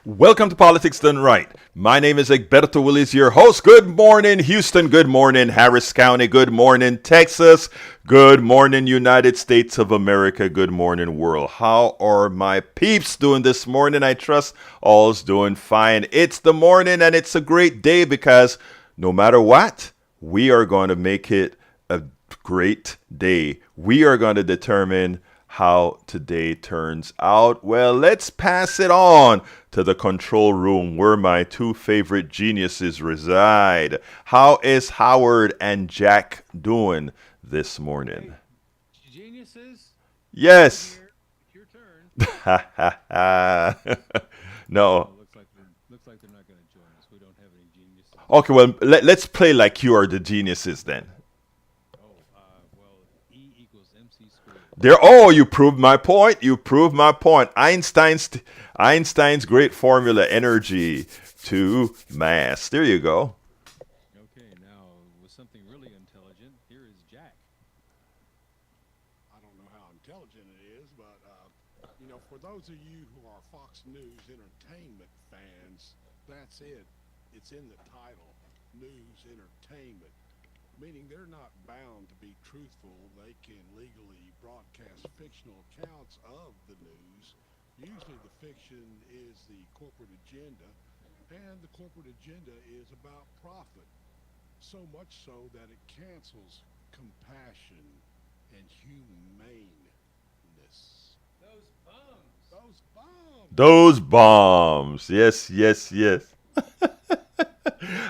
Welcome to Politics Done Right. My name is Egberto Willis, your host. Good morning, Houston. Good morning, Harris County. Good morning, Texas. Good morning, United States of America. Good morning, world. How are my peeps doing this morning? I trust all's doing fine. It's the morning and it's a great day because no matter what, we are going to make it a great day. We are going to determine how today turns out. Well, let's pass it on to the control room where my two favorite geniuses reside. How is Howard and Jack doing this morning? Geniuses, I'm Yes. here. It's your turn. No. Oh, looks like they're not going to join us. We don't have any geniuses. Okay, well, let's play like you are the geniuses then. Well, E equals MC squared. There. Oh, you proved my point. You proved my point. Einstein's great formula, energy to mass. There you go. Okay, now with something really intelligent, here is Jack. I don't know how intelligent it is, but for those of you who are Fox News entertainment fans, that's it. It's in the title, news entertainment, meaning they're not bound to be truthful. They can legally broadcast fictional accounts of the news. Usually the fiction is the corporate agenda, and the corporate agenda is about profit. So much so that it cancels compassion and humaneness. Those bums. Those bombs. Those bombs. Yes, yes, yes.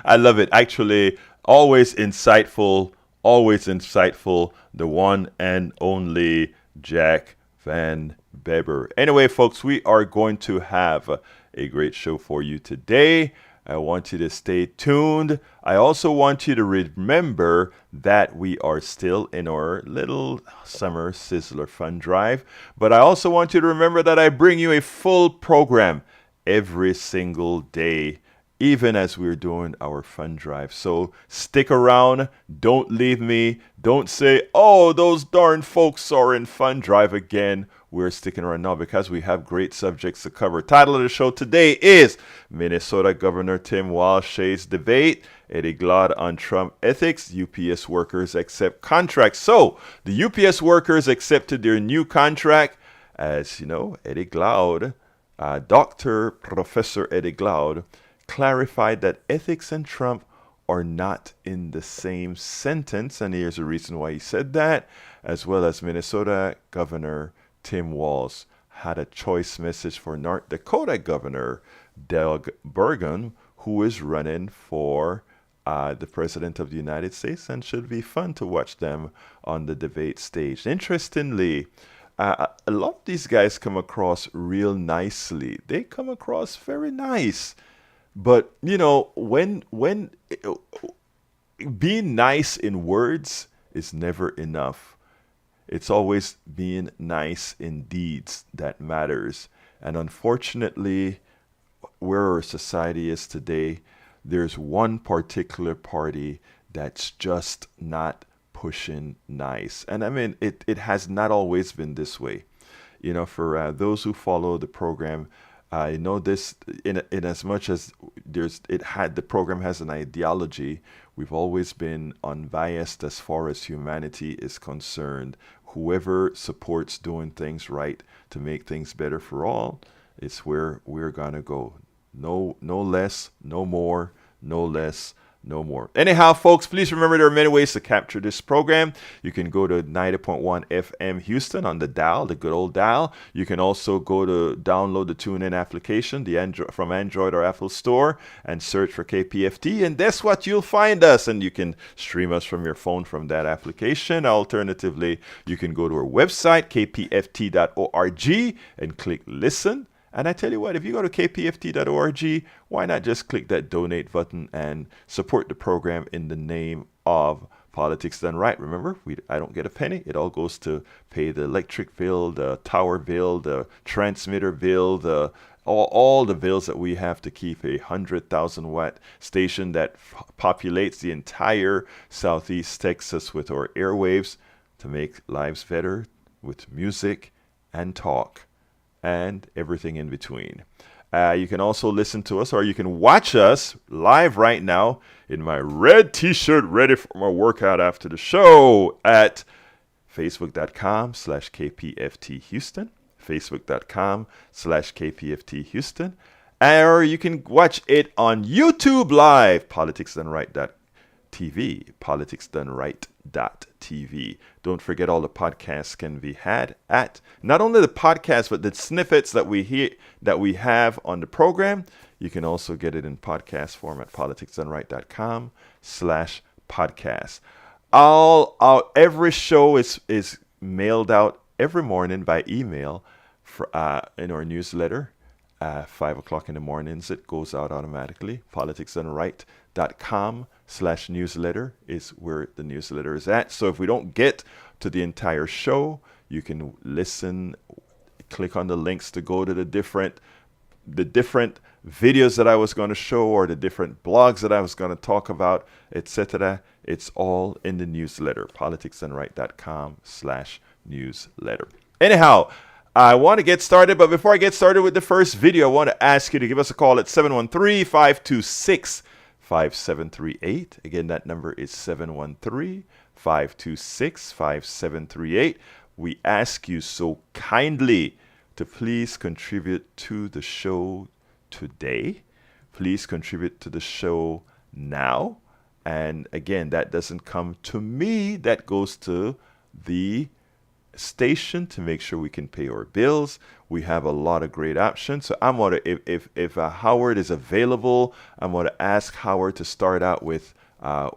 I love it. Actually, always insightful, always insightful. The one and only Jack Van Beber. Anyway, folks, we are going to have a great show for you today. I want you to stay tuned. I also want you to remember that we are still in our little summer sizzler fun drive. But I also want you to remember that I bring you a full program every single day, even as we're doing our fun drive. So stick around. Don't leave me. Don't say, oh, those darn folks are in fun drive again. We're sticking around now because we have great subjects to cover. Title of the show today is Minnesota Governor Tim Walz shays debate, ND Gov on Trump ethics, UPS workers accept contracts. So the UPS workers accepted their new contract. As you know, ND Gov, Dr. Professor ND Gov, clarified that ethics and Trump are not in the same sentence. And here's the reason why he said that, as well as Minnesota Governor Tim Walz had a choice message for North Dakota Governor Doug Burgum, who is running for the President of the United States, and should be fun to watch them on the debate stage. Interestingly, a lot of these guys come across real nicely. They come across very nice. But when being nice in words is never enough. It's always being nice in deeds that matters. And unfortunately, where our society is today, there's one particular party that's just not pushing nice. And I mean, it has not always been this way. For those who follow the program, I know this in as much as the program has an ideology. We've always been unbiased as far as humanity is concerned. Whoever supports doing things right to make things better for all, it's where we're gonna go. No, no less, no more, no less, no more. Anyhow, folks, please remember there are many ways to capture this program. You can go to 90.1 FM Houston on the dial, the good old dial. You can also go to download the TuneIn application, from Android or Apple Store, and search for KPFT. And that's what you'll find us. And you can stream us from your phone from that application. Alternatively, you can go to our website, kpft.org, and click listen. And I tell you what, if you go to kpft.org, why not just click that donate button and support the program in the name of Politics Done Right? Remember, I don't get a penny. It all goes to pay the electric bill, the tower bill, the transmitter bill, all the bills that we have to keep a 100,000 watt station that populates the entire Southeast Texas with our airwaves to make lives better with music and talk and everything in between. You can also listen to us, or you can watch us live right now in my red t-shirt, ready for my workout after the show at facebook.com/KPFT Houston, facebook.com/KPFT Houston. Or you can watch it on YouTube Live, politicsdoneright.tv, politicsdoneright.tv. Don't forget all the podcasts can be had at not only the podcast, but the snippets that we have on the program. You can also get it in podcast form at politicsdoneright.com/podcast. Every show is mailed out every morning by email in our newsletter. 5 o'clock in the mornings, it goes out automatically. politicsdoneright.com/newsletter is where the newsletter is at. So if we don't get to the entire show, you can listen, click on the links to go to the different videos that I was going to show, or the different blogs that I was going to talk about, etc. It's all in the newsletter, politicsdoneright.com/newsletter. Anyhow, I want to get started, but before I get started with the first video, I want to ask you to give us a call at 713-526-5738. Again, that number is 713-526-5738. We ask you so kindly to please contribute to the show today. Please contribute to the show now. And again, that doesn't come to me. That goes to the station to make sure we can pay our bills. We have a lot of great options. So I'm going to, if Howard is available, I'm going to ask Howard to start out with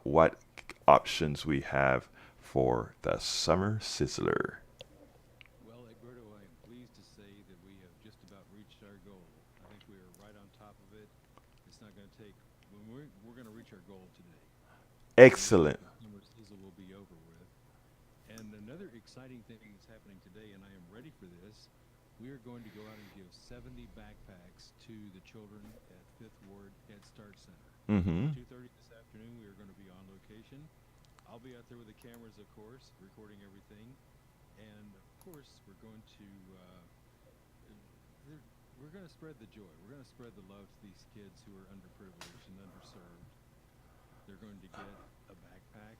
what options we have for the Summer Sizzler. Well, Egberto, I am pleased to say that we have just about reached our goal. I think we are right on top of it. It's not going to take, we're going to reach our goal today. Excellent. Summer Sizzle will be over with. And another exciting thing that's happening today, and I am ready for this, we are going to go out and give 70 backpacks to the children at 5th Ward Head Start Center. 2:30 this afternoon, we are going to be on location. I'll be out there with the cameras, of course, recording everything. And, of course, we're going to spread the joy. We're going to spread the love to these kids who are underprivileged and underserved. They're going to get a backpack,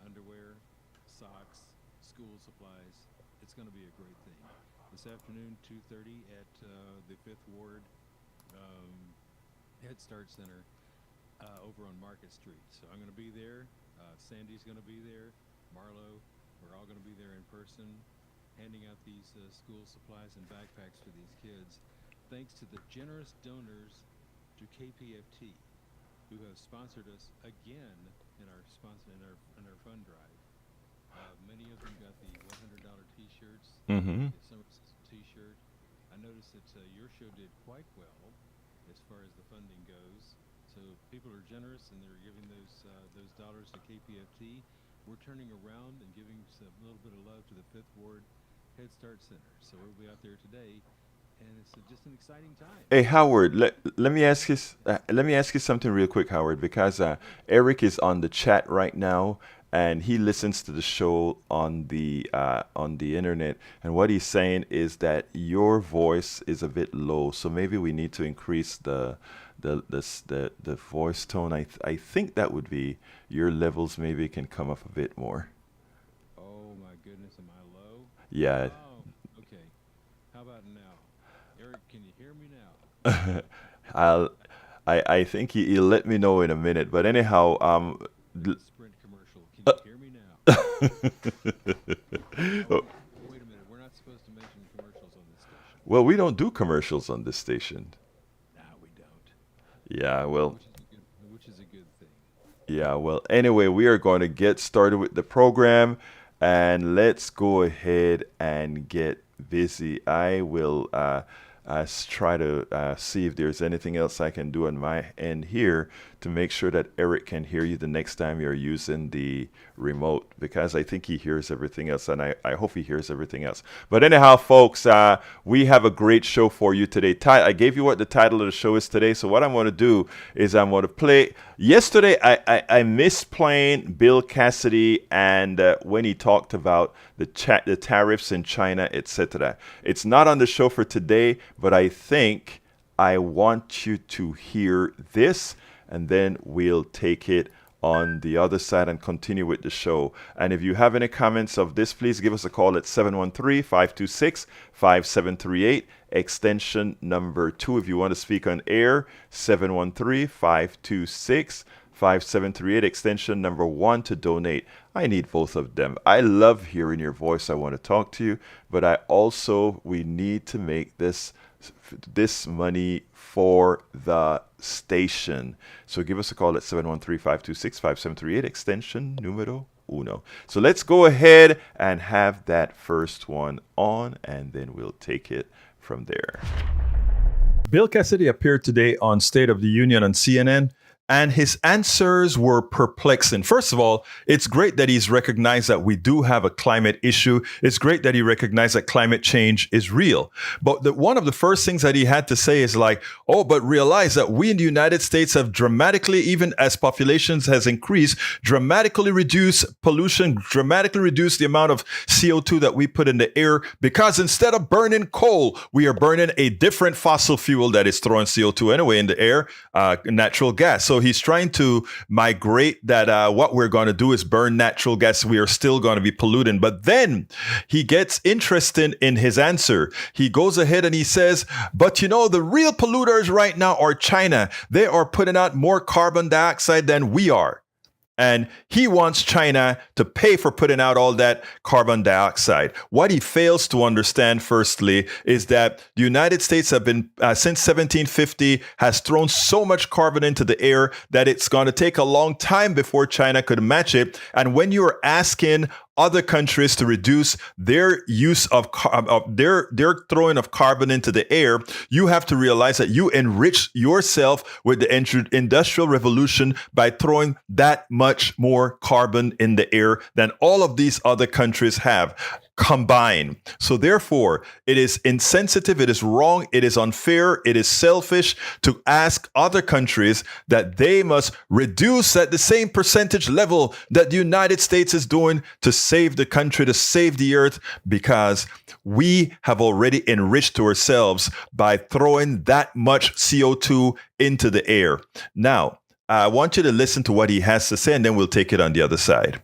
underwear, socks, school supplies. It's going to be a great thing. This afternoon, 2:30 at the 5th Ward Head Start Center over on Market Street. So I'm going to be there. Sandy's going to be there. Marlo. We're all going to be there in person, handing out these school supplies and backpacks for these kids, thanks to the generous donors to KPFT, who have sponsored us again in our fund drive. Many of them got the $100 T-shirts, the Summer Sizzle T-shirt. I noticed that your show did quite well as far as the funding goes. So people are generous and they're giving those dollars to KPFT. We're turning around and giving a little bit of love to the 5th Ward Head Start Center. So we'll be out there today, and it's just an exciting time. Hey Howard, let me ask you something real quick, Howard, because Eric is on the chat right now, and he listens to the show on the internet. And what he's saying is that your voice is a bit low, so maybe we need to increase the voice tone. I think that would be your levels. Maybe can come up a bit more. Oh my goodness, am I low? Yeah. Oh, okay. How about now? Eric, can you hear me now? I think he'll let me know in a minute. But anyhow, Sprint commercial. Can you hear me now? Oh, wait a minute. We're not supposed to mention commercials on this station. Well, we don't do commercials on this station. No, we don't. Yeah, well. Which is a good thing. Yeah, well, anyway, we are going to get started with the program, and let's go ahead and get busy. I will try to see if there's anything else I can do on my end here to make sure that Eric can hear you the next time you're using the remote, because I think he hears everything else, and I hope he hears everything else. But anyhow, folks, we have a great show for you today. I gave you what the title of the show is today, so what I'm going to do is I'm going to play. Yesterday, I missed playing Bill Cassidy and when he talked about the tariffs in China, etc. It's not on the show for today, but I think I want you to hear this, and then we'll take it on the other side and continue with the show. And if you have any comments of this, please give us a call at 713-526-5738, extension number 2. If you want to speak on air, 713-526-5738, extension number 1 to donate. I need both of them. I love hearing your voice. I want to talk to you, but we need to make this money for the station. So give us a call at 713-526-5738, extension numero 1. So let's go ahead and have that first one on, and then we'll take it from there. Bill Cassidy appeared today on State of the Union on CNN, and his answers were perplexing. First of all, it's great that he's recognized that we do have a climate issue. It's great that he recognized that climate change is real. But one of the first things that he had to say is like, but realize that we in the United States have dramatically, even as populations has increased, dramatically reduced pollution, dramatically reduced the amount of CO2 that we put in the air, because instead of burning coal, we are burning a different fossil fuel that is throwing CO2 anyway in the air, natural gas. So he's trying to migrate that what we're going to do is burn natural gas. We are still going to be polluting. But then he gets interested in his answer. He goes ahead and he says, but the real polluters right now are China. They are putting out more carbon dioxide than we are. And he wants China to pay for putting out all that carbon dioxide. What he fails to understand, firstly, is that the United States have been, since 1750, has thrown so much carbon into the air that it's going to take a long time before China could match it. And when you're asking other countries to reduce their use of their throwing of carbon into the air, you have to realize that you enrich yourself with the industrial revolution by throwing that much more carbon in the air than all of these other countries have combined. So therefore, it is insensitive, it is wrong, it is unfair, it is selfish to ask other countries that they must reduce at the same percentage level that the United States is doing to save the country, to save the earth, because we have already enriched ourselves by throwing that much CO2 into the air. Now, I want you to listen to what he has to say, and then we'll take it on the other side.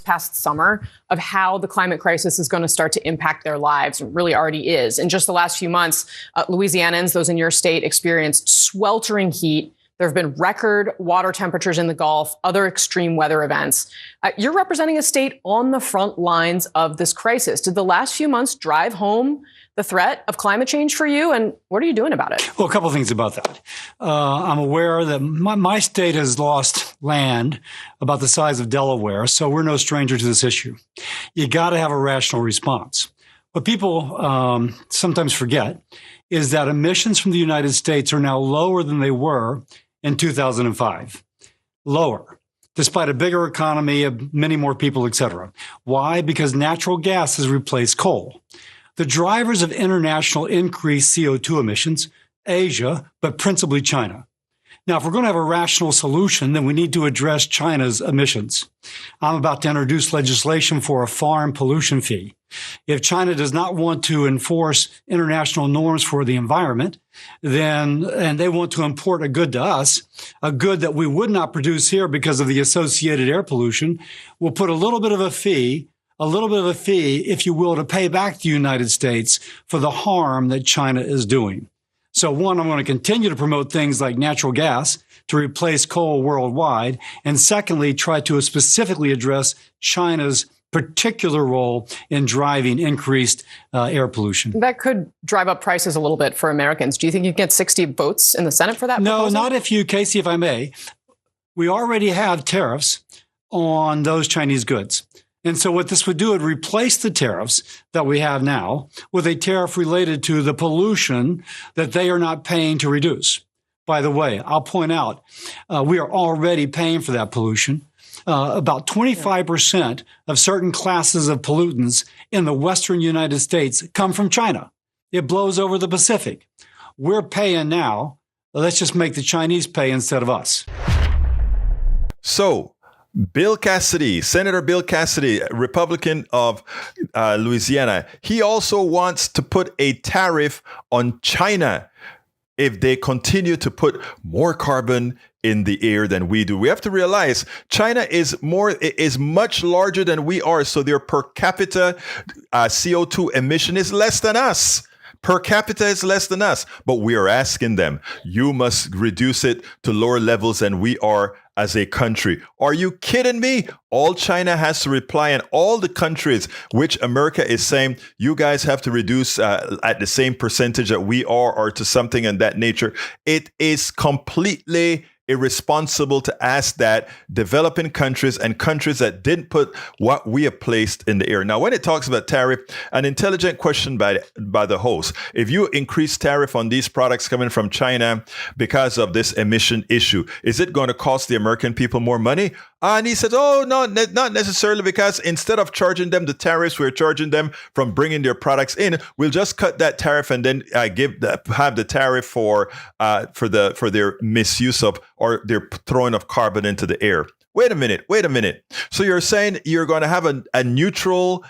Past summer of how the climate crisis is going to start to impact their lives. It really already is. In just the last few months, Louisianans, those in your state, experienced sweltering heat. There have been record water temperatures in the Gulf, other extreme weather events. You're representing a state on the front lines of this crisis. Did the last few months drive home the threat of climate change for you? And what are you doing about it? Well, a couple of things about that. I'm aware that my state has lost land about the size of Delaware, so we're no stranger to this issue. You got to have a rational response. What people sometimes forget is that emissions from the United States are now lower than they were in 2005. Lower, despite a bigger economy, many more people, et cetera. Why? Because natural gas has replaced coal. The drivers of international increased CO2 emissions, Asia, but principally China. Now, if we're going to have a rational solution, then we need to address China's emissions. I'm about to introduce legislation for a foreign pollution fee. If China does not want to enforce international norms for the environment, and they want to import a good to us, a good that we would not produce here because of the associated air pollution, we'll put a little bit of a fee, if you will, to pay back the United States for the harm that China is doing. So one, I'm going to continue to promote things like natural gas to replace coal worldwide. And secondly, try to specifically address China's particular role in driving increased air pollution. That could drive up prices a little bit for Americans. Do you think you can get 60 votes in the Senate for that proposal? No, not if you, Casey, if I may. We already have tariffs on those Chinese goods. And so what this would do, would replace the tariffs that we have now with a tariff related to the pollution that they are not paying to reduce. By the way, I'll point out, we are already paying for that pollution. About 25% of certain classes of pollutants in the Western United States come from China. It blows over the Pacific. We're paying now. Let's just make the Chinese pay instead of us. So, Bill Cassidy, Senator Bill Cassidy, Republican of Louisiana, he also wants to put a tariff on China if they continue to put more carbon in the air than we do. We have to realize China is much larger than we are, so their per capita CO2 emission is less than us. Per capita is less than us, but we are asking them, you must reduce it to lower levels than we are as a country. Are you kidding me? All China has to reply, and all the countries which America is saying, you guys have to reduce at the same percentage that we are, or to something in that nature. It is completely irresponsible to ask that developing countries and countries that didn't put what we have placed in the air. Now, when it talks about tariff, an intelligent question by the host: if you increase tariff on these products coming from China because of this emission issue, is it going to cost the American people more money? And he said, oh, no, not necessarily, because instead of charging them the tariffs, we're charging them from bringing their products in. We'll just cut that tariff and then have the tariff for their misuse of, or their throwing of carbon into the air. Wait a minute. So you're saying you're going to have a neutral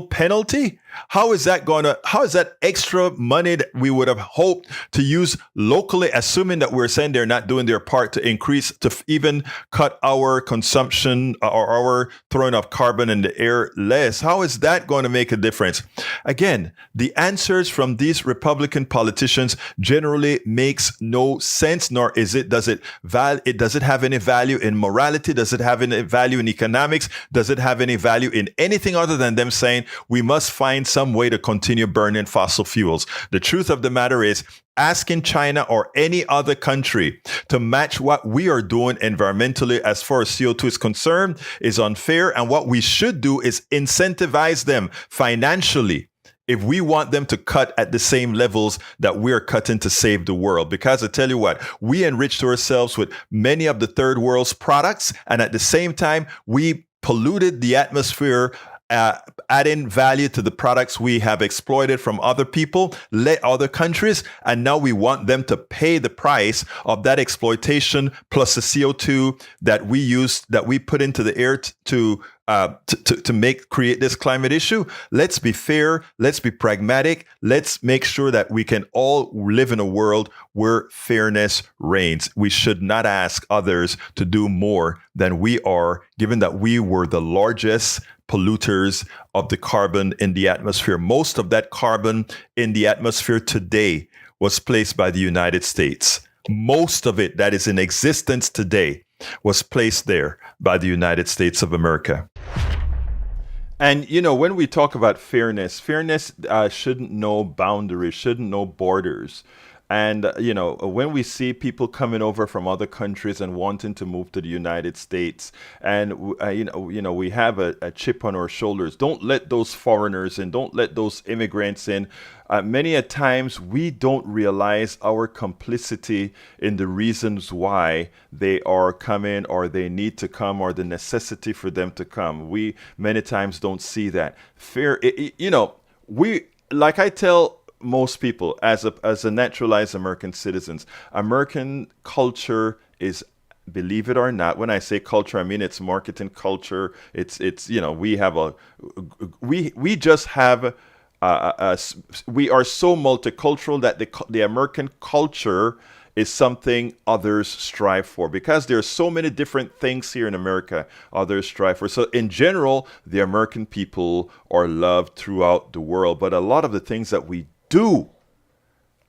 penalty? How is that extra money that we would have hoped to use locally, assuming that we're saying they're not doing their part to increase, to even cut our consumption or our throwing of carbon in the air less? How is that going to make a difference? Again, the answers from these Republican politicians generally makes no sense, nor does it have any value in morality? Does it have any value in economics? Does it have any value in anything other than them saying we must find some way to continue burning fossil fuels? The truth of the matter is, asking China or any other country to match what we are doing environmentally as far as CO2 is concerned is unfair. And what we should do is incentivize them financially if we want them to cut at the same levels that we're cutting to save the world. Because I tell you what, we enriched ourselves with many of the third world's products, and at the same time, we polluted the atmosphere, adding value to the products we have exploited from other people, other countries, and now we want them to pay the price of that exploitation plus the CO2 that we put into the air to create this climate issue. Let's be fair. Let's be pragmatic. Let's make sure that we can all live in a world where fairness reigns. We should not ask others to do more than we are, given that we were the largest polluters of the carbon in the atmosphere. Most of that carbon in the atmosphere today was placed by the United States. Most of it that is in existence today was placed there by the United States of America. And, when we talk about fairness shouldn't know boundaries, shouldn't know borders. And, when we see people coming over from other countries and wanting to move to the United States, and, we have a chip on our shoulders, don't let those foreigners in, don't let those immigrants in. Many a times we don't realize our complicity in the reasons why they are coming, or they need to come, or the necessity for them to come. We many times don't see that. Like I tell most people, as a naturalized American citizens, American culture is, believe it or not, when I say culture, I mean it's marketing culture. It's we are so multicultural that the American culture is something others strive for, because there are so many different things here in America others strive for. So in general, the American people are loved throughout the world, but a lot of the things that we do,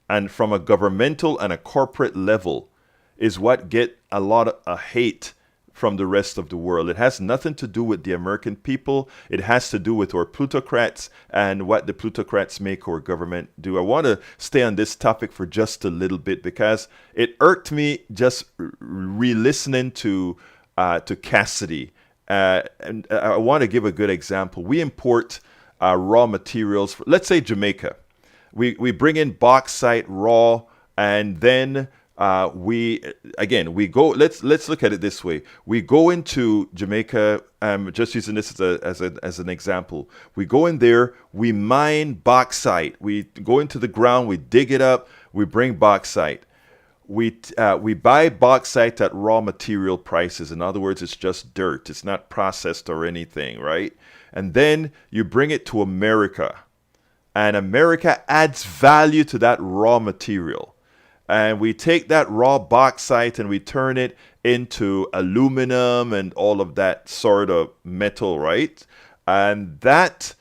and from a governmental and a corporate level, is what get a lot of hate from the rest of the world. It has nothing to do with the American people. It has to do with our plutocrats and what the plutocrats make our government do. I want to stay on this topic for just a little bit, because it irked me just re-listening to Cassidy. And I want to give a good example. We import raw materials, let's say Jamaica. We bring in bauxite raw, and then we go. Let's look at it this way. We go into Jamaica. Just using this as an example. We go in there. We mine bauxite. We go into the ground. We dig it up. We bring bauxite. we buy bauxite at raw material prices. In other words, it's just dirt. It's not processed or anything, right? And then you bring it to America. And America adds value to that raw material. And we take that raw bauxite and we turn it into aluminum and all of that sort of metal, right? And that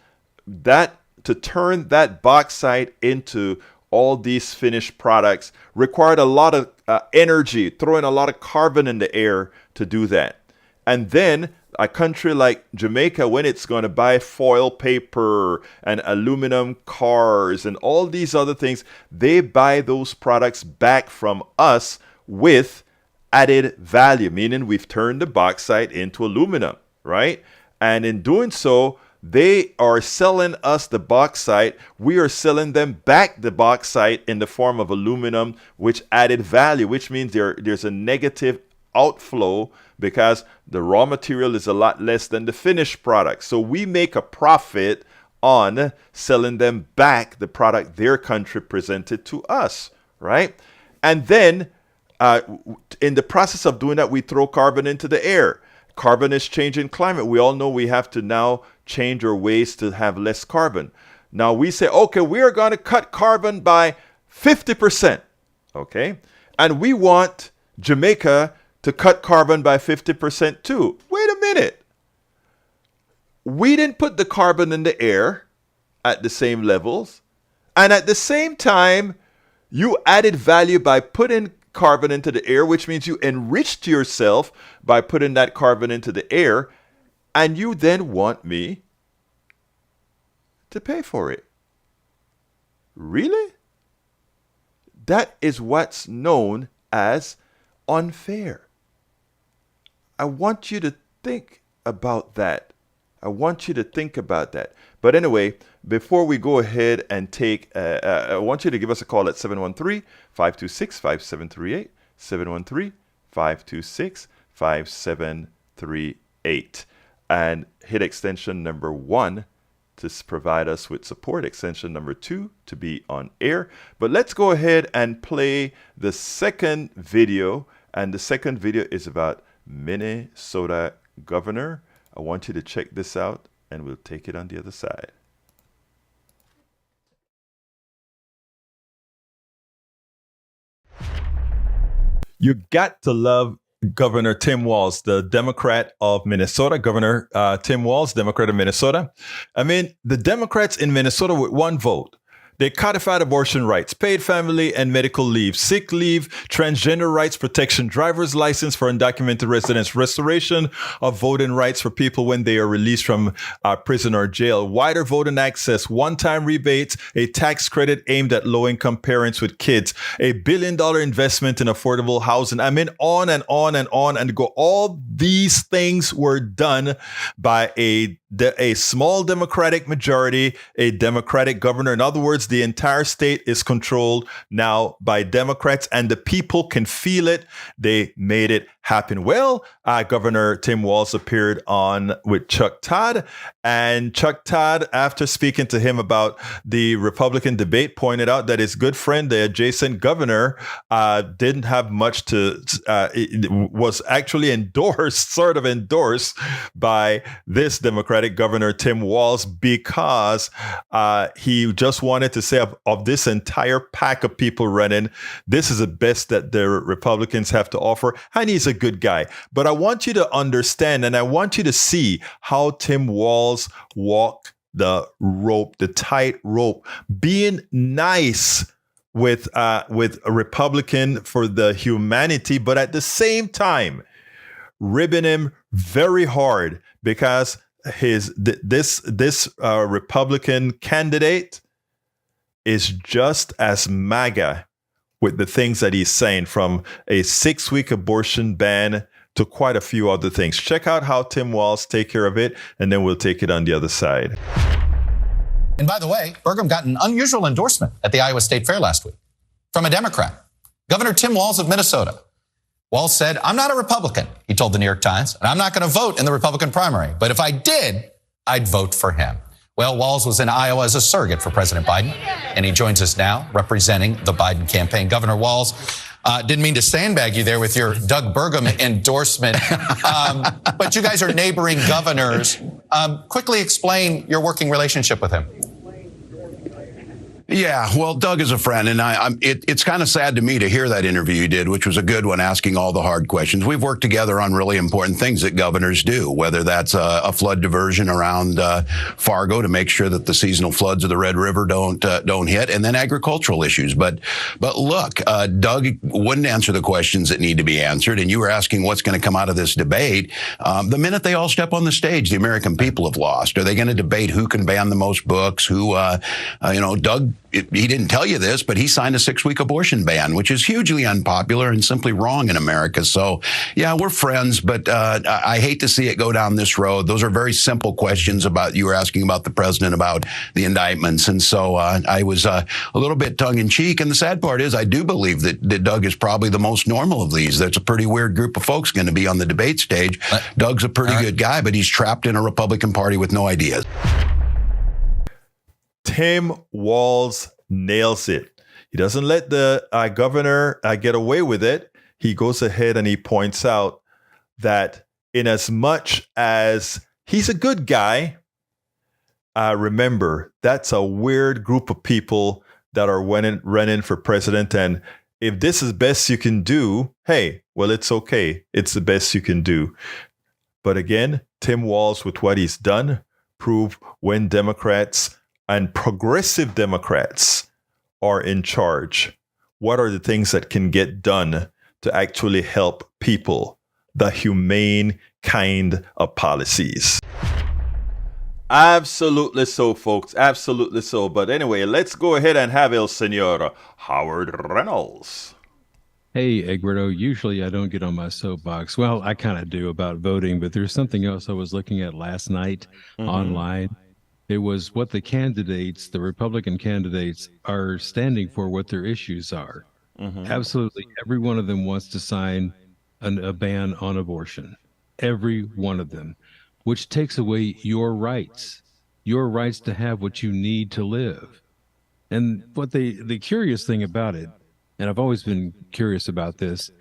to turn that bauxite into all these finished products required a lot of energy, throwing a lot of carbon in the air to do that. And then a country like Jamaica, when it's going to buy foil paper and aluminum cars and all these other things, they buy those products back from us with added value, meaning we've turned the bauxite into aluminum, right? And in doing so, they are selling us the bauxite. We are selling them back the bauxite in the form of aluminum, which added value, which means there's a negative outflow because the raw material is a lot less than the finished product. So we make a profit on selling them back the product their country presented to us, right? And then in the process of doing that, we throw carbon into the air. Carbon is changing climate. We all know we have to now change our ways to have less carbon. Now we say, okay, we are going to cut carbon by 50%, okay? And we want Jamaica to cut carbon by 50% too. Wait a minute. We didn't put the carbon in the air at the same levels. And at the same time, you added value by putting carbon into the air, which means you enriched yourself by putting that carbon into the air, and you then want me to pay for it. Really? That is what's known as unfair. I want you to think about that. I want you to think about that. But anyway, before we go ahead and take, I want you to give us a call at 713-526-5738, 713-526-5738, and hit extension number 1 to provide us with support, extension number 2 to be on air. But let's go ahead and play the second video, and the second video is about Minnesota governor. I want you to check this out, and we'll take it on the other side. You got to love Governor Tim Walz, the Democrat of Minnesota. Governor Tim Walz, Democrat of Minnesota. I mean, the Democrats in Minnesota with one vote, they codified abortion rights, paid family and medical leave, sick leave, transgender rights protection, driver's license for undocumented residents, restoration of voting rights for people when they are released from prison or jail, wider voting access, one-time rebates, a tax credit aimed at low-income parents with kids, $1 billion investment in affordable housing. I mean, on and on and on and go. All these things were done by a small Democratic majority, a Democratic governor. In other words, the entire state is controlled now by Democrats, and the people can feel it. They made it happen. Well, Governor Tim Walz appeared on with Chuck Todd, and Chuck Todd, after speaking to him about the Republican debate, pointed out that his good friend, the adjacent governor, didn't have much to, was actually sort of endorsed by this Democratic governor, Tim Walz, because he just wanted to say of this entire pack of people running, this is the best that the Republicans have to offer, and he's a good guy. But I want you to understand, and I want you to see how Tim Walz walked the rope, the tight rope, being nice with a Republican for the humanity, but at the same time ribbing him very hard because this Republican candidate is just as MAGA with the things that he's saying, from a 6-week abortion ban to quite a few other things. Check out how Tim Walz take care of it, and then we'll take it on the other side. And by the way, Burgum got an unusual endorsement at the Iowa State Fair last week from a Democrat, Governor Tim Walz of Minnesota. Walz said, "I'm not a Republican," he told the New York Times, "and I'm not going to vote in the Republican primary. But if I did, I'd vote for him." Well, Walz was in Iowa as a surrogate for President Biden, and he joins us now representing the Biden campaign. Governor Walz, Didn't mean to sandbag you there with your Doug Burgum endorsement. But you guys are neighboring governors. Quickly explain your working relationship with him. Yeah, well, Doug is a friend, and it's kind of sad to me to hear that interview you did, which was a good one, asking all the hard questions. We've worked together on really important things that governors do, whether that's a flood diversion around Fargo to make sure that the seasonal floods of the Red River don't hit, and then agricultural issues. But look, Doug wouldn't answer the questions that need to be answered, and you were asking what's going to come out of this debate. The minute they all step on the stage, the American people have lost. Are they going to debate who can ban the most books? Doug. He didn't tell you this, but he signed a 6-week abortion ban, which is hugely unpopular and simply wrong in America. So, yeah, we're friends, but I hate to see it go down this road. Those are very simple questions you were asking about the president, about the indictments. And so I was a little bit tongue-in-cheek. And the sad part is I do believe that Doug is probably the most normal of these. There's a pretty weird group of folks going to be on the debate stage. Doug's a pretty good guy, but he's trapped in a Republican Party with no ideas. Tim Walz nails it. He doesn't let the governor get away with it. He goes ahead and he points out that in as much as he's a good guy, remember, that's a weird group of people that are running for president. And if this is best you can do, hey, well, it's okay. It's the best you can do. But again, Tim Walz, with what he's done, prove when Democrats and progressive Democrats are in charge, what are the things that can get done to actually help people? The humane kind of policies. Absolutely so, folks. Absolutely so. But anyway, let's go ahead and have El Senor Howard Reynolds. Hey, Egberto, usually I don't get on my soapbox. Well, I kind of do about voting, but there's something else I was looking at last night online. It was what the Republican candidates are standing for, what their issues are. Absolutely every one of them wants to sign a ban on abortion. Every one of them, which takes away your rights to have what you need to live. And what the curious thing about it, and I've always been curious about this,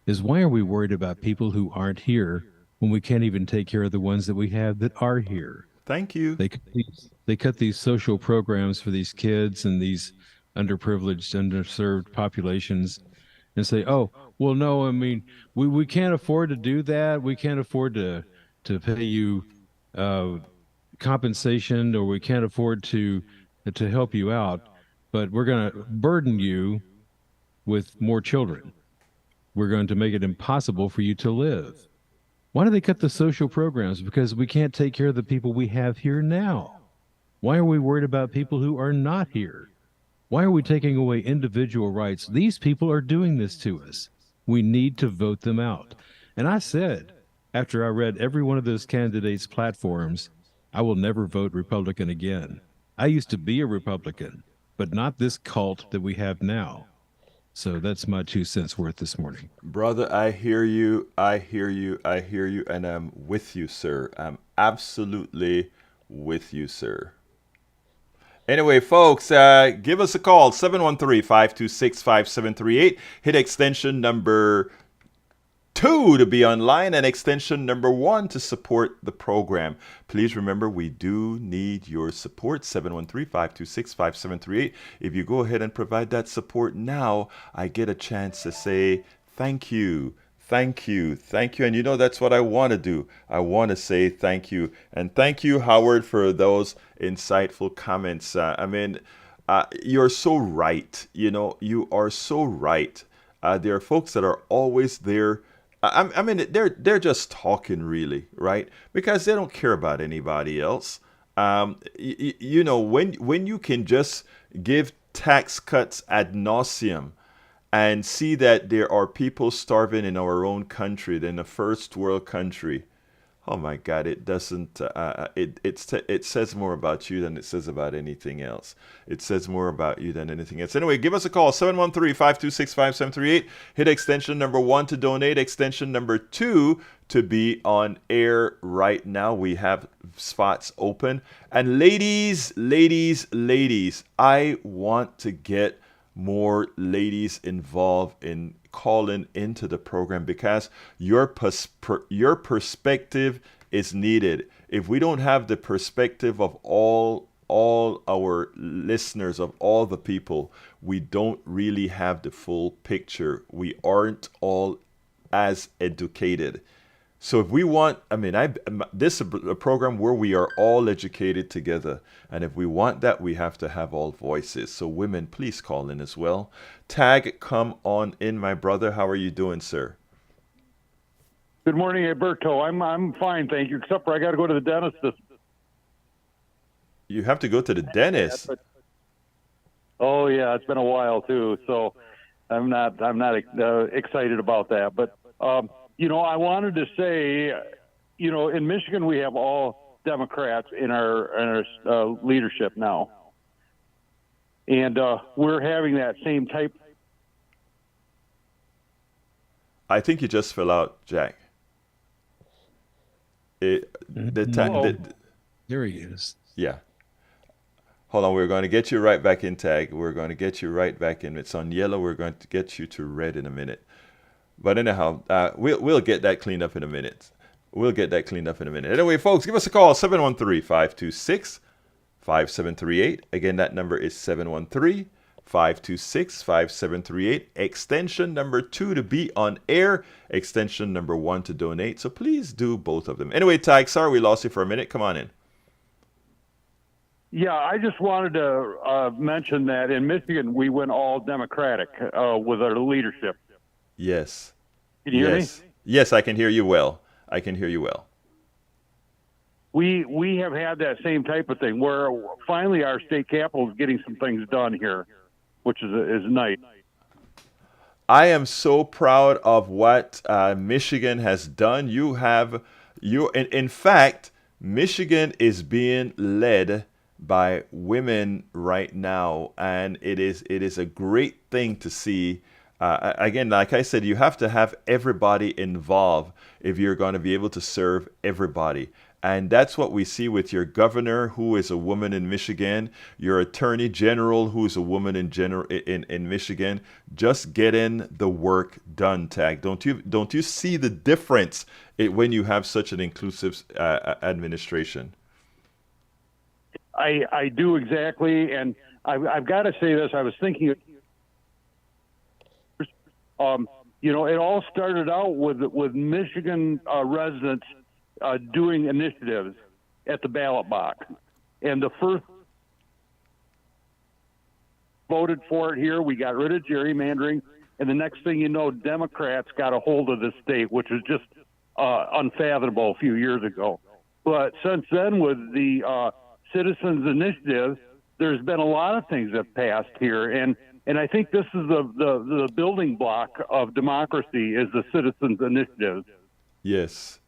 is why are we worried about people who aren't here when we can't even take care of the ones that we have that are here? Thank you. They cut these social programs for these kids and these underprivileged, underserved populations and say, oh, well, no, I mean, we can't afford to do that. We can't afford to pay you compensation, or we can't afford to help you out, but we're going to burden you with more children. We're going to make it impossible for you to live. Why do they cut the social programs? Because we can't take care of the people we have here now. Why are we worried about people who are not here? Why are we taking away individual rights? These people are doing this to us. We need to vote them out. And I said, after I read every one of those candidates' platforms, I will never vote Republican again. I used to be a Republican, but not this cult that we have now. So that's my 2 cents worth this morning. Brother, I hear you, and I'm with you, sir. I'm absolutely with you, sir. Anyway, folks, give us a call, 713-526-5738. Hit extension number 2 to be online and extension number 1 to support the program. Please remember, we do need your support, 713-526-5738. If you go ahead and provide that support now, I get a chance to say thank you. Thank you. Thank you. And you know, that's what I want to do. I want to say thank you. And thank you, Howard, for those insightful comments. You're so right. You know, you are so right. There are folks that are always there. They're just talking, really, right? Because they don't care about anybody else. You know, when you can just give tax cuts ad nauseum and see that there are people starving in our own country, in a first world country. Oh my God! It doesn't. It says more about you than it says about anything else. It says more about you than anything else. Anyway, give us a call, 713-526-5738. Hit extension number 1 to donate. Extension number 2 to be on air right now. We have spots open. And ladies, I want to get more ladies involved in calling into the program, because your perspective is needed. If we don't have the perspective of all our listeners, of all the people, we don't really have the full picture. We aren't all as educated. So if we want, this is a program where we are all educated together. And if we want that, we have to have all voices. So women, please call in as well. Tag, come on in, my brother. How are you doing, sir? Good morning, Alberto. I'm fine, thank you, except for I got to go to the dentist You have to go to the dentist? Oh, yeah, it's been a while, too. So I'm not excited about that. But, I wanted to say, in Michigan, we have all Democrats in our leadership now. And we're having that same type. I think you just fell out, Jack. There he is. Yeah. Hold on, we're going to get you right back in, Tag. We're going to get you right back in. It's on yellow. We're going to get you to red in a minute. But anyhow, we'll get that cleaned up in a minute. Anyway, folks, give us a call, 713-526-5738. Again, that number is 713-526-5738. Extension number 2 to be on air. Extension number 1 to donate. So please do both of them. Anyway, Tag, sorry we lost you for a minute. Come on in. Yeah, I just wanted to mention that in Michigan, we went all Democratic with our leadership. Yes. Can you hear me? Yes, I can hear you well. We have had that same type of thing where finally our state capital is getting some things done here, which is nice. I am so proud of what Michigan has done. In fact, Michigan is being led by women right now, and it is a great thing to see. Again, like I said, you have to have everybody involved if you're going to be able to serve everybody. And that's what we see with your governor, who is a woman in Michigan, your attorney general, who is a woman in Michigan, just getting the work done, Tag. Don't you see the difference when you have such an inclusive administration? I do exactly, and I've got to say this. I was thinking, it all started out with Michigan residents doing initiatives at the ballot box, and the first voted for it here. We got rid of gerrymandering, and the next thing you know, Democrats got a hold of the state, which was just unfathomable a few years ago. But since then, with the Citizens Initiative, there's been a lot of things that passed here, and I think this is the building block of democracy is the Citizens Initiative. Yes.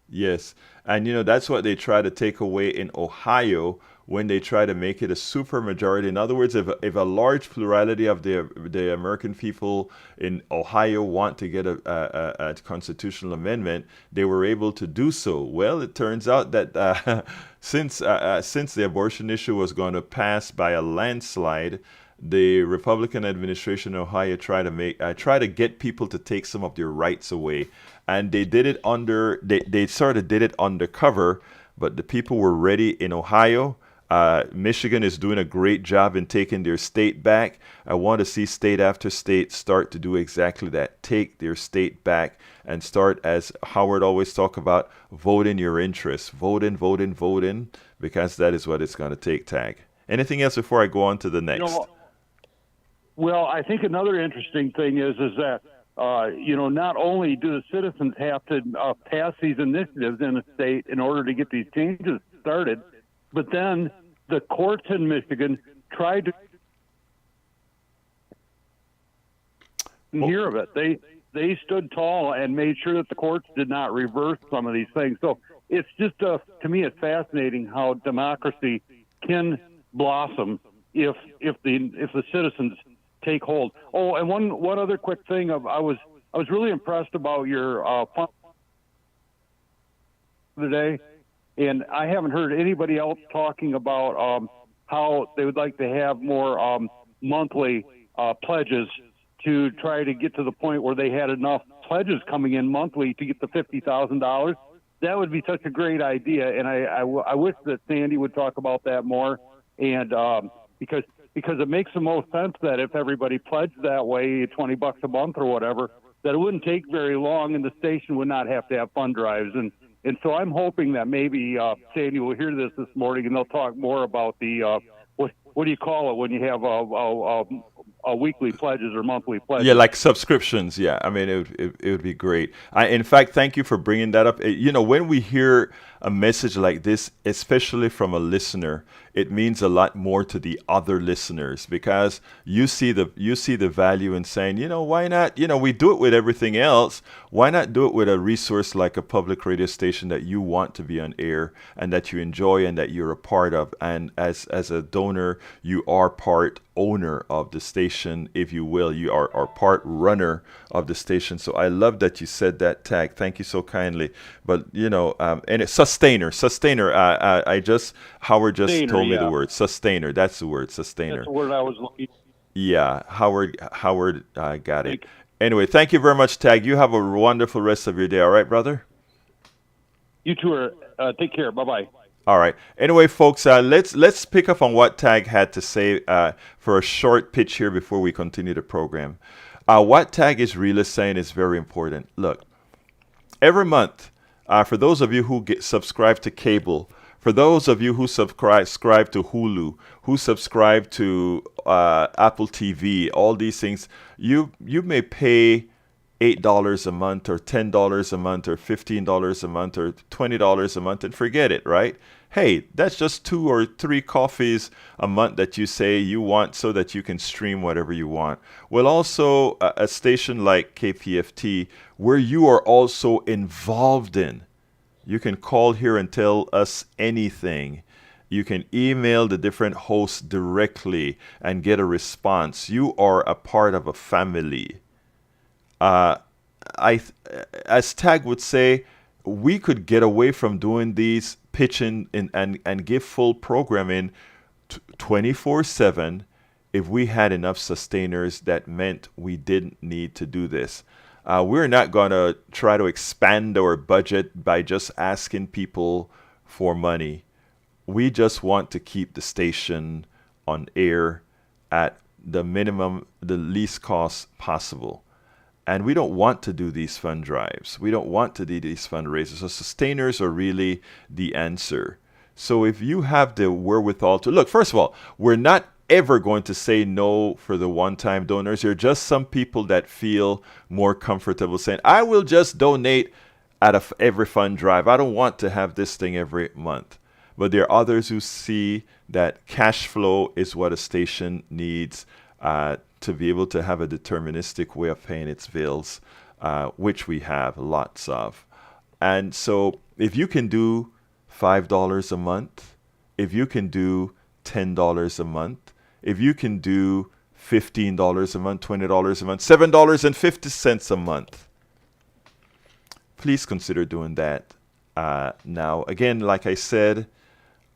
And, that's what they try to take away in Ohio when they try to make it a super majority. In other words, if a large plurality of the American people in Ohio want to get a constitutional amendment, they were able to do so. Well, it turns out that since the abortion issue was going to pass by a landslide, the Republican administration in Ohio tried to get people to take some of their rights away, and they did it they sort of did it undercover, but the people were ready in Ohio. Michigan is doing a great job in taking their state back. I want to see state after state start to do exactly that, take their state back and start, as Howard always talk about, vote in your interests, vote in, because that is what it's going to take, Tag. Anything else before I go on to the next? Well, I think another interesting thing is that, not only do the citizens have to pass these initiatives in the state in order to get these changes started, but then the courts in Michigan tried to hear of it. They stood tall and made sure that the courts did not reverse some of these things. So it's just, to me, it's fascinating how democracy can blossom if the citizens take hold. Oh, and one other quick thing. I was really impressed about your fund today, and I haven't heard anybody else talking about how they would like to have more monthly pledges to try to get to the point where they had enough pledges coming in monthly to get the $50,000. That would be such a great idea, and I wish that Sandy would talk about that more, and because it makes the most sense that if everybody pledged that way, $20 a month or whatever, that it wouldn't take very long, and the station would not have to have fund drives, and so I'm hoping that maybe Sandy will hear this morning, and they'll talk more about the what do you call it when you have a weekly pledges or monthly pledges? Yeah, like subscriptions. Yeah, I mean, it would be great. In fact, thank you for bringing that up. When we hear a message like this, especially from a listener, it means a lot more to the other listeners, because you see the value in saying, why not? We do it with everything else. Why not do it with a resource like a public radio station that you want to be on air and that you enjoy and that you're a part of? And as a donor, you are part owner of the station, if you will. You are part runner of the station. So I love that you said that, Tag. Thank you so kindly. But and it's sustainer. Howard just told me the word sustainer. That's the word, sustainer. That's the word I was looking. Yeah, Howard got it. Anyway, thank you very much, Tag. You have a wonderful rest of your day. All right, brother? You too. Take care. Bye-bye. All right. Anyway, folks, let's pick up on what Tag had to say for a short pitch here before we continue the program. What Tag is really saying is very important. Look, every month, for those of you who subscribe to cable, for those of you who subscribe to Hulu, who subscribe to Apple TV, all these things, you may pay $8 a month or $10 a month or $15 a month or $20 a month and forget it, right? Hey, that's just 2 or 3 coffees a month that you say you want so that you can stream whatever you want. Well, also a station like KPFT, where you are also involved in. You can call here and tell us anything. You can email the different hosts directly and get a response. You are a part of a family. As Tag would say, we could get away from doing these pitching and give full programming 24/7 if we had enough sustainers that meant we didn't need to do this. We're not going to try to expand our budget by just asking people for money. We just want to keep the station on air at the minimum, the least cost possible. And we don't want to do these fund drives. We don't want to do these fundraisers. So sustainers are really the answer. So if you have the wherewithal to look, first of all, we're not ever going to say no for the one-time donors. There are just some people that feel more comfortable saying, I will just donate at every fund drive. I don't want to have this thing every month. But there are others who see that cash flow is what a station needs to be able to have a deterministic way of paying its bills, which we have lots of. And so if you can do $5 a month, if you can do $10 a month, if you can do $15 a month, $20 a month, $7.50 a month, please consider doing that now. Again, like I said,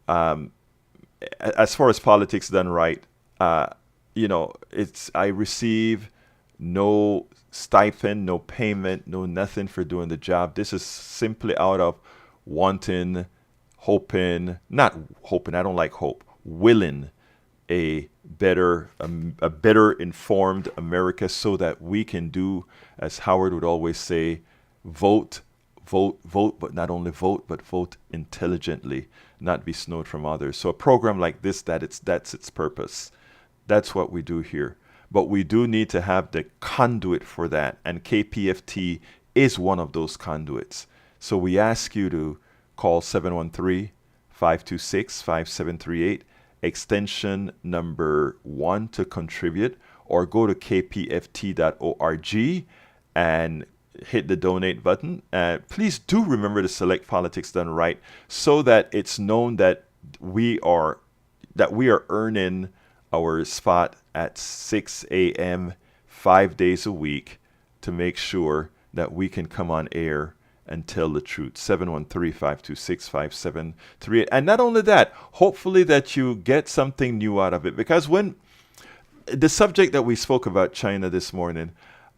as far as politics done right, I receive no stipend, no payment, no nothing for doing the job. This is simply out of wanting, not hoping, I don't like hope, willing a better informed America so that we can do, as Howard would always say, vote, but not only vote, but vote intelligently, not be snowed from others. So a program like this, that's its purpose. That's what we do here. But we do need to have the conduit for that. And KPFT is one of those conduits. So we ask you to call 713-526-5738, extension number 1 to contribute, or go to kpft.org and hit the donate button. Please do remember to select Politics Done Right so that it's known that we are earning our spot at 6 a.m. 5 days a week to make sure that we can come on air and tell the truth. 713-526-5738. And not only that, hopefully that you get something new out of it. Because when the subject that we spoke about, China, this morning,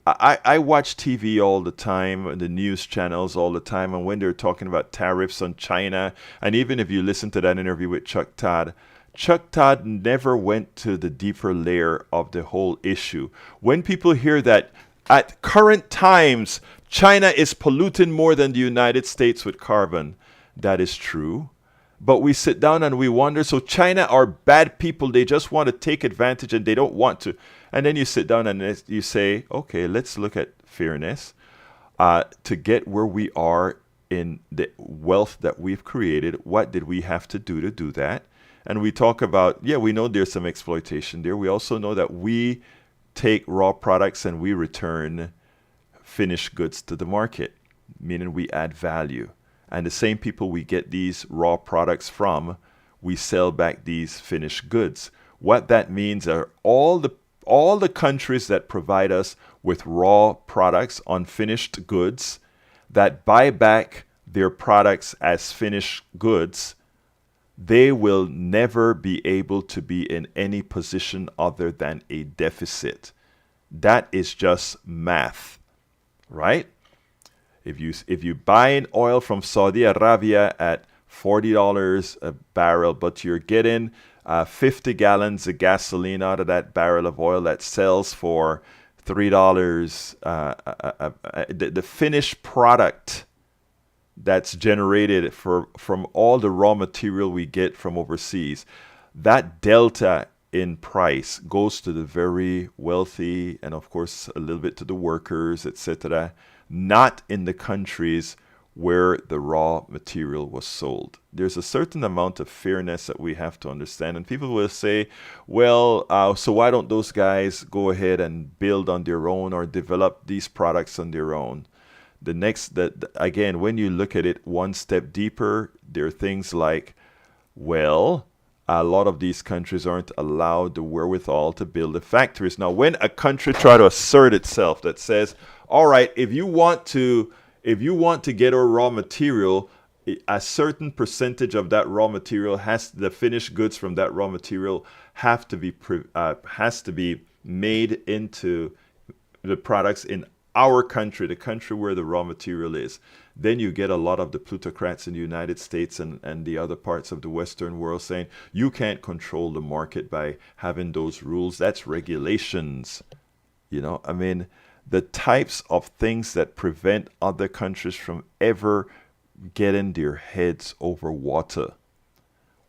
I watch TV all the time, the news channels all the time, and when they're talking about tariffs on China, and even if you listen to that interview with Chuck Todd never went to the deeper layer of the whole issue. When people hear that at current times, China is polluting more than the United States with carbon, that is true. But we sit down and we wonder, so China are bad people. They just want to take advantage and they don't want to. And then you sit down and you say, okay, let's look at fairness. To get where we are in the wealth that we've created, what did we have to do that? And we talk about, we know there's some exploitation there. We also know that we take raw products and we return finished goods to the market, meaning we add value. And the same people we get these raw products from, we sell back these finished goods. What that means are all the countries that provide us with raw products, unfinished goods, that buy back their products as finished goods, they will never be able to be in any position other than a deficit. That is just math, right? If you buying oil from Saudi Arabia at $40 a barrel, but you're getting 50 gallons of gasoline out of that barrel of oil that sells for $3, the finished product that's generated from all the raw material we get from overseas, that delta in price goes to the very wealthy and of course a little bit to the workers, etc., not in the countries where the raw material was sold. There's a certain amount of fairness that we have to understand. And people will say, well, so why don't those guys go ahead and build on their own or develop these products on their own? Again, when you look at it one step deeper, there are things like, well, a lot of these countries aren't allowed the wherewithal to build the factories. Now, when a country tries to assert itself that says, all right, if you want to get our raw material, a certain percentage of that raw material the finished goods from that raw material has to be made into the products in our country, the country where the raw material is. Then you get a lot of the plutocrats in the United States and the other parts of the Western world saying, you can't control the market by having those rules. That's regulations. The types of things that prevent other countries from ever getting their heads over water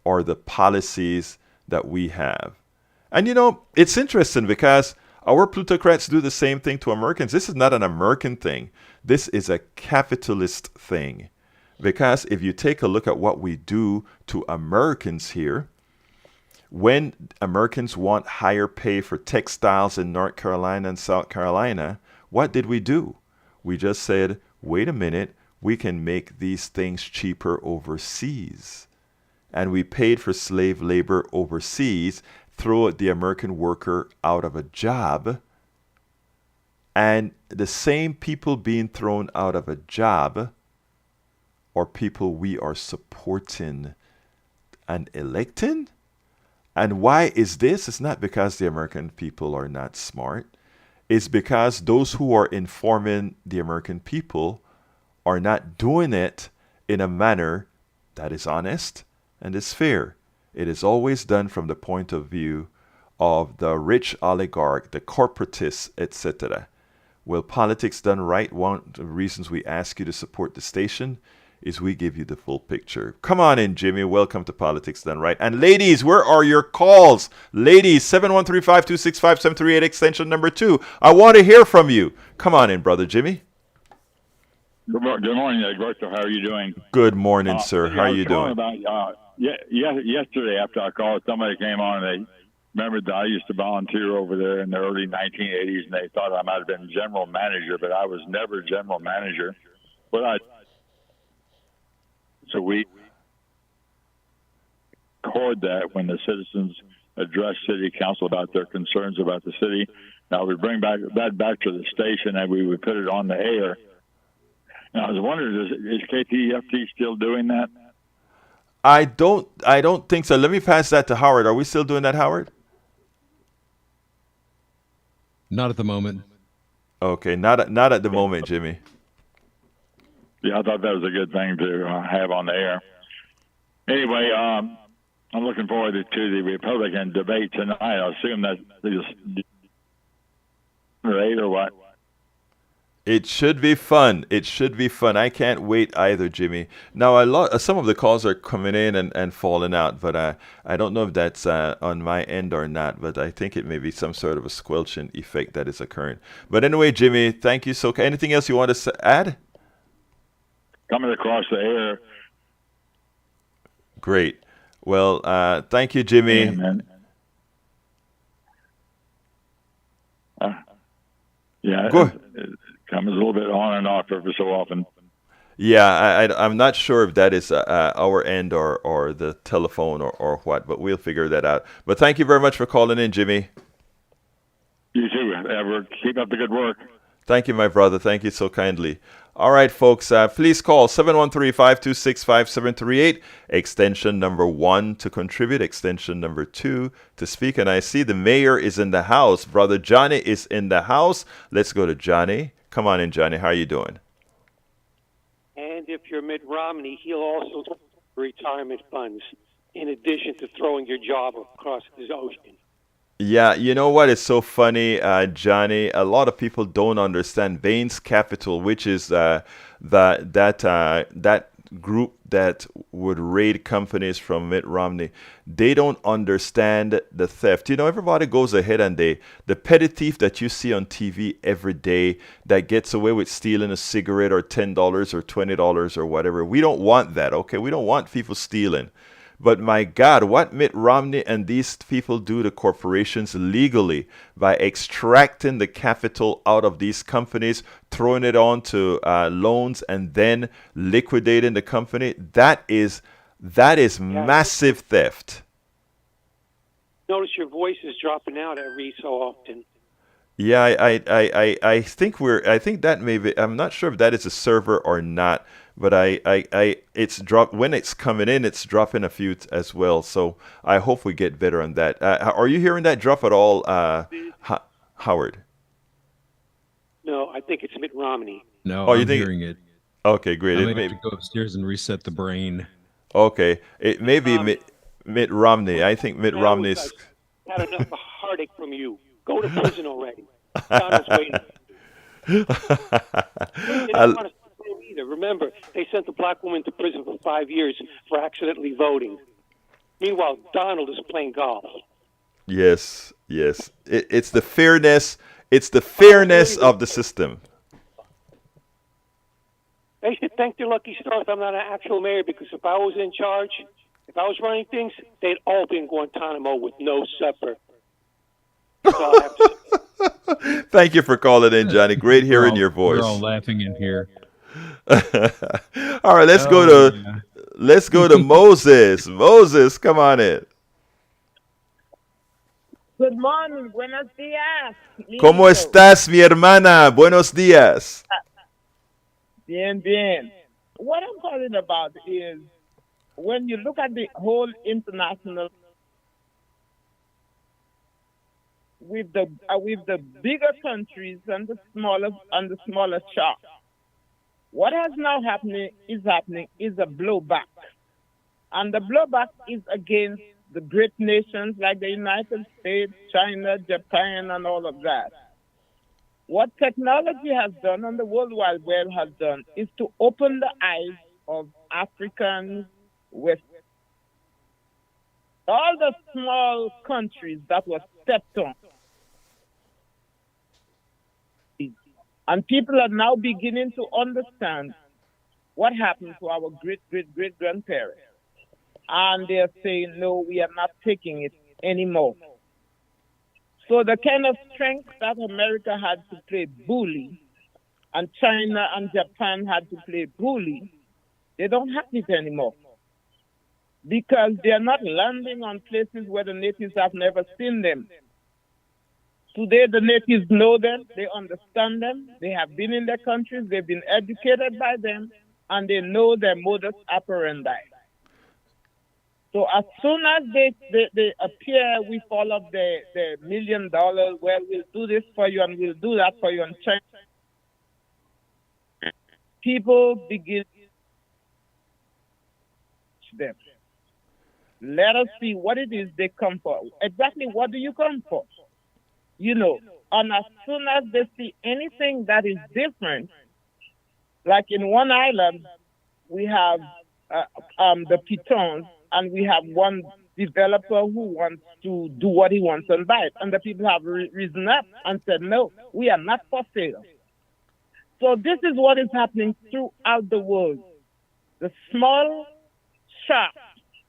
are the policies that we have. And it's interesting because our plutocrats do the same thing to Americans. This is not an American thing. This is a capitalist thing. Because if you take a look at what we do to Americans here, when Americans want higher pay for textiles in North Carolina and South Carolina, what did we do? We just said, wait a minute, we can make these things cheaper overseas. And we paid for slave labor overseas, throw the American worker out of a job. And the same people being thrown out of a job are people we are supporting and electing. And why is this? It's not because the American people are not smart. It's because those who are informing the American people are not doing it in a manner that is honest and is fair. It is always done from the point of view of the rich oligarch, the corporatists, etc. Well, politics done right, one of the reasons we ask you to support the station is we give you the full picture. Come on in, Jimmy. Welcome to Politics Done Right. And ladies, where are your calls? Ladies, 713-526-5738, extension number 2. I want to hear from you. Come on in, Brother Jimmy. Good morning, Director. How are you doing? Good morning, sir. How are you doing? Yesterday after I called, somebody came on and they remembered that I used to volunteer over there in the early 1980s, and they thought I might have been general manager, but I was never general manager. So we record that when the citizens address city council about their concerns about the city. Now we bring that back to the station and we would put it on the air. And I was wondering, is KTFT still doing that? I don't think so. Let me pass that to Howard. Are we still doing that, Howard? Not at the moment. Okay, not at the moment, Jimmy. Yeah, I thought that was a good thing to have on the air. Anyway, I'm looking forward to the Republican debate tonight. I assume that is 8 or what? It should be fun. It should be fun. I can't wait either, Jimmy. Now, some of the calls are coming in and falling out, but I don't know if that's on my end or not, but I think it may be some sort of a squelching effect that is occurring. But anyway, Jimmy, thank you. So anything else you want to add? Coming across the air. Great. Well, thank you, Jimmy. Yeah, Go. It comes a little bit on and off every so often. Yeah, I'm not sure if that is our end or the telephone or what, but we'll figure that out. But thank you very much for calling in, Jimmy. You too. Keep up the good work. Thank you, my brother. Thank you so kindly. All right, folks, please call 713-526-5738, extension number 1 to contribute, extension number 2 to speak. And I see the mayor is in the house. Brother Johnny is in the house. Let's go to Johnny. Come on in, Johnny. How are you doing? And if you're Mitt Romney, he'll also take retirement funds in addition to throwing your job across the ocean. Yeah, you know what is so funny, Johnny? A lot of people don't understand Bain's Capital, which is that group that would raid companies from Mitt Romney. They don't understand the theft. You know, everybody goes ahead and the petty thief that you see on TV every day that gets away with stealing a cigarette or $10 or $20 or whatever. We don't want that, okay? We don't want people stealing. But my God, what Mitt Romney and these people do to corporations legally by extracting the capital out of these companies, throwing it onto loans, and then liquidating the company, that is massive theft. Notice your voice is dropping out every so often. Yeah, I think that may be. I'm not sure if that is a server or not. But it's drop when it's coming in, it's dropping a few as well. So I hope we get better on that. Are you hearing that drop at all, Howard? No, I think it's Mitt Romney. No, I'm hearing it. Okay, great. I may have to go upstairs and reset the brain. Okay, it may be Mitt Romney. I think Mitt Romney's had enough heartache from you. Go to prison already. Donald's waiting. Remember, they sent the black woman to prison for 5 years for accidentally voting. Meanwhile, Donald is playing golf. Yes. It's the fairness. It's the fairness of the system. They should thank their lucky stars I'm not an actual mayor, because if I was in charge, if I was running things, they'd all be in Guantanamo with no supper. That's all I have to say. Thank you for calling in, Johnny. Great hearing your voice. We're all laughing in here. All right, let's go to Moses. Moses, come on in. Good morning, buenos días. ¿Cómo estás, mi hermana? Buenos días. Bien, bien. What I'm calling about is when you look at the whole international with the bigger countries and the smaller shops. What has now happening is a blowback. And the blowback is against the great nations like the United States, China, Japan, and all of that. What technology has done and the World Wide Web has done is to open the eyes of Africans, with all the small countries that were stepped on. And people are now beginning to understand what happened to our great-great-great-grandparents. And they're saying, no, we are not taking it anymore. So the kind of strength that America had to play bully, and China and Japan had to play bully, they don't have it anymore. Because they are not landing on places where the natives have never seen them. Today, the natives know them, they understand them, they have been in their countries, they've been educated by them, and they know their modus operandi. So as soon as they appear with all of the $1 million, well, we'll do this for you and we'll do that for you, and check. People begin them. Let us see what it is they come for. Exactly what do you come for? You know, and as soon as they see anything that is different, like in one island, we have the Pitons, and we have one developer who wants to do what he wants and buy it. And the people have risen up and said, no, we are not for sale. So this is what is happening throughout the world. The small shops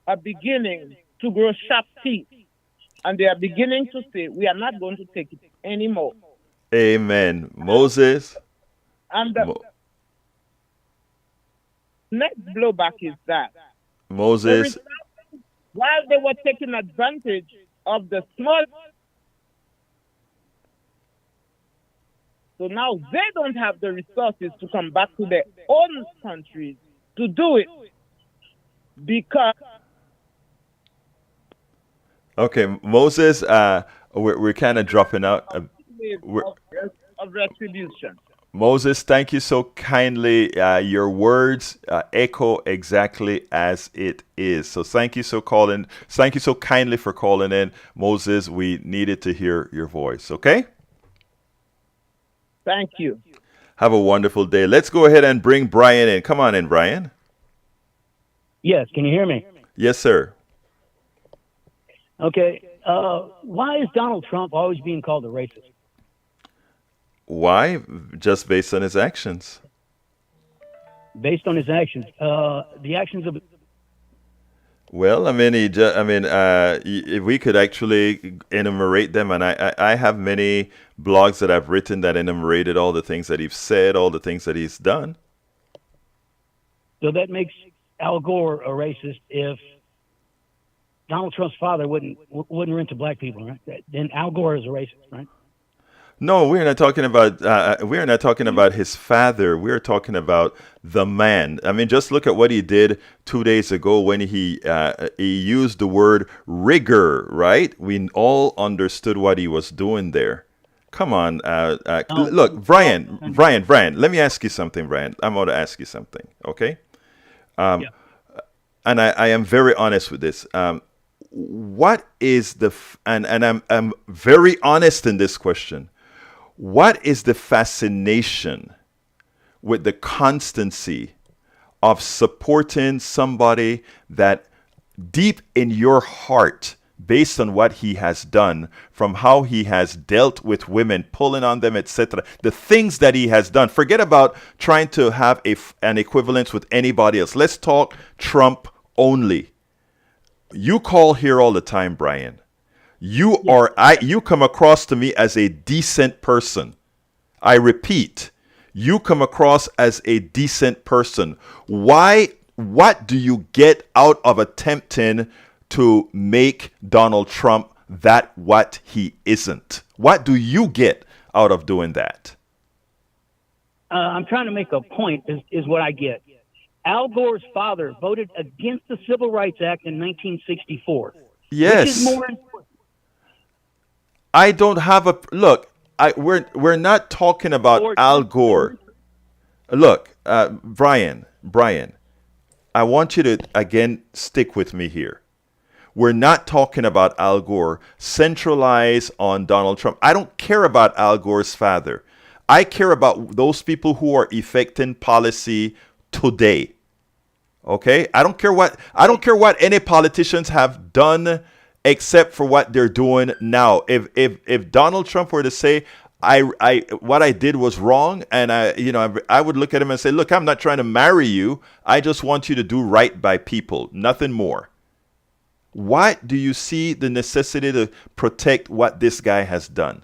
are beginning to grow sharp teeth, and they are beginning to say, we are not going to take it anymore. Amen. Moses. And the next blowback is that Moses. While they were taking advantage of the small, so now they don't have the resources to come back to their own countries to do it, because. Okay, Moses, we're kind of dropping out. Of retribution. Moses, thank you so kindly. Your words echo exactly as it is. So thank you so kindly for calling in, Moses. We needed to hear your voice. Okay. Thank you. Have a wonderful day. Let's go ahead and bring Brian in. Come on in, Brian. Yes. Can you hear me? Yes, sir. Okay. Why is Donald Trump always being called a racist? Why? Just based on his actions. Based on his actions. The actions of. Well, I mean, if we could actually enumerate them, and I have many blogs that I've written that enumerated all the things that he's said, all the things that he's done. So that makes Al Gore a racist if Donald Trump's father wouldn't rent to black people, right? Then Al Gore is a racist, right? No, we're not talking about his father. We're talking about the man. I mean, just look at what he did 2 days ago when he used the word rigor, right? We all understood what he was doing there. Come on, look, Brian. Let me ask you something, Brian. I'm going to ask you something, okay? And I am very honest with this. What is and I'm very honest in this question. What is the fascination with the constancy of supporting somebody that deep in your heart, based on what he has done, from how he has dealt with women, pulling on them, etc., the things that he has done? Forget about trying to have an equivalence with anybody else. Let's talk Trump only. You call here all the time, Brian. You come across to me as a decent person. I repeat, you come across as a decent person. What do you get out of attempting to make Donald Trump that what he isn't? What do you get out of doing that? I'm trying to make a point is what I get. Al Gore's father voted against the Civil Rights Act in 1964. Yes. Which is more important. I don't have a look. We're not talking about Al Gore. Look, Brian, I want you to again stick with me here. We're not talking about Al Gore. Centralize on Donald Trump. I don't care about Al Gore's father. I care about those people who are effecting policy today. Okay? I don't care what any politicians have done except for what they're doing now. If Donald Trump were to say, what I did was wrong, and I would look at him and say, look, I'm not trying to marry you. I just want you to do right by people, nothing more. Why do you see the necessity to protect what this guy has done?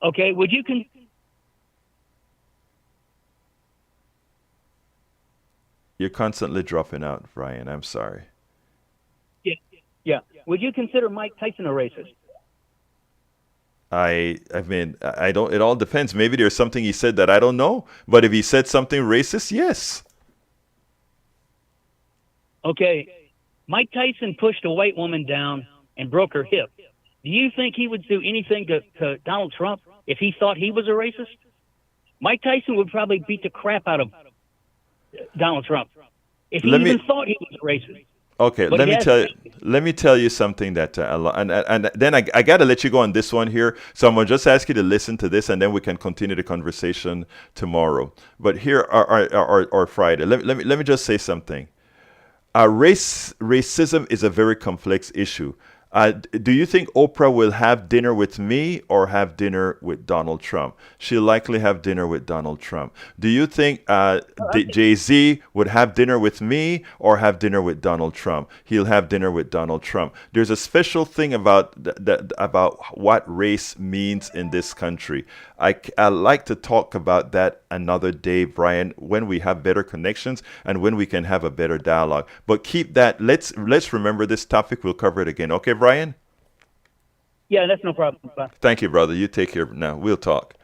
Okay, You're constantly dropping out, Brian. I'm sorry. Yeah. Would you consider Mike Tyson a racist? I mean, I don't. It all depends. Maybe there's something he said that I don't know. But if he said something racist, yes. Okay. Mike Tyson pushed a white woman down and broke her hip. Do you think he would do anything to Donald Trump if he thought he was a racist? Mike Tyson would probably beat the crap out of Donald Trump if he even thought he was a racist. Okay, But let me tell you something that and then I got to let you go on this one here. So I'm gonna just ask you to listen to this, and then we can continue the conversation tomorrow. But here or Friday. Let me just say something. Racism is a very complex issue. Do you think Oprah will have dinner with me or have dinner with Donald Trump? She'll likely have dinner with Donald Trump. Do you think Jay-Z would have dinner with me or have dinner with Donald Trump? He'll have dinner with Donald Trump. There's a special thing about about what race means in this country. I like to talk about that another day, Brian, when we have better connections and when we can have a better dialogue. But keep that. Let's remember this topic. We'll cover it again. Okay, Brian? Yeah, that's no problem. Bye. Thank you, brother. You take care now. We'll talk.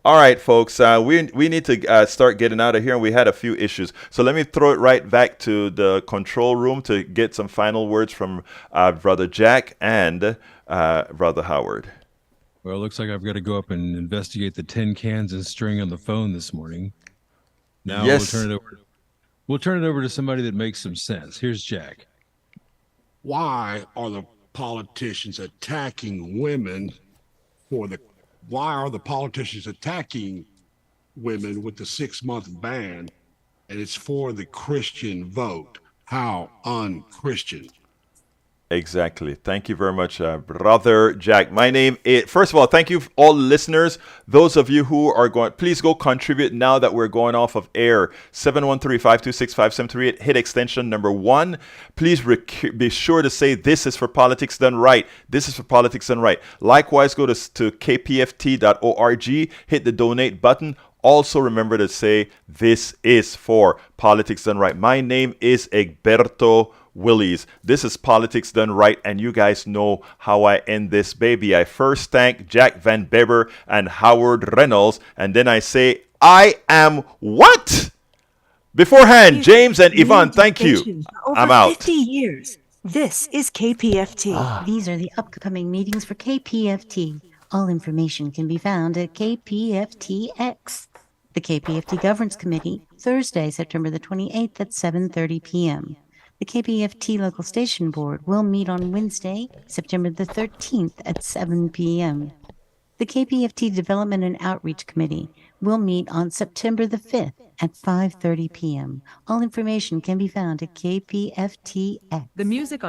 All right, folks. We need to start getting out of here, and we had a few issues. So let me throw it right back to the control room to get some final words from Brother Jack and Brother Howard. Well, it looks like I've got to go up and investigate the tin cans and string on the phone this morning. Now Yes. We'll turn it over to somebody that makes some sense. Here's Jack. Why are the politicians attacking women why are the politicians attacking women with the 6-month ban, and it's for the Christian vote? How unchristian. Exactly. Thank you very much, Brother Jack. My name is, first of all, thank you all listeners. Those of you who are going, please go contribute now that we're going off of air. 713-526-5738. Hit extension number 1. Please be sure to say, this is for Politics Done Right. This is for Politics Done Right. Likewise, go to kpft.org, hit the donate button. Also remember to say, this is for Politics Done Right. My name is Egberto Willies. This is Politics Done Right, and you guys know how I end this baby. I first thank Jack Van Beber and Howard Reynolds, and then I say, I am what? Beforehand, James and Yvonne, thank you. I'm out. 50 years. This is KPFT. These are the upcoming meetings for KPFT. All information can be found at KPFTX. The KPFT Governance Committee, Thursday, September the 28th at 7:30 p.m. The KPFT Local Station Board will meet on Wednesday, September the 13th at 7 p.m. The KPFT Development and Outreach Committee will meet on September the 5th at 5:30 p.m. All information can be found at KPFTX. The music on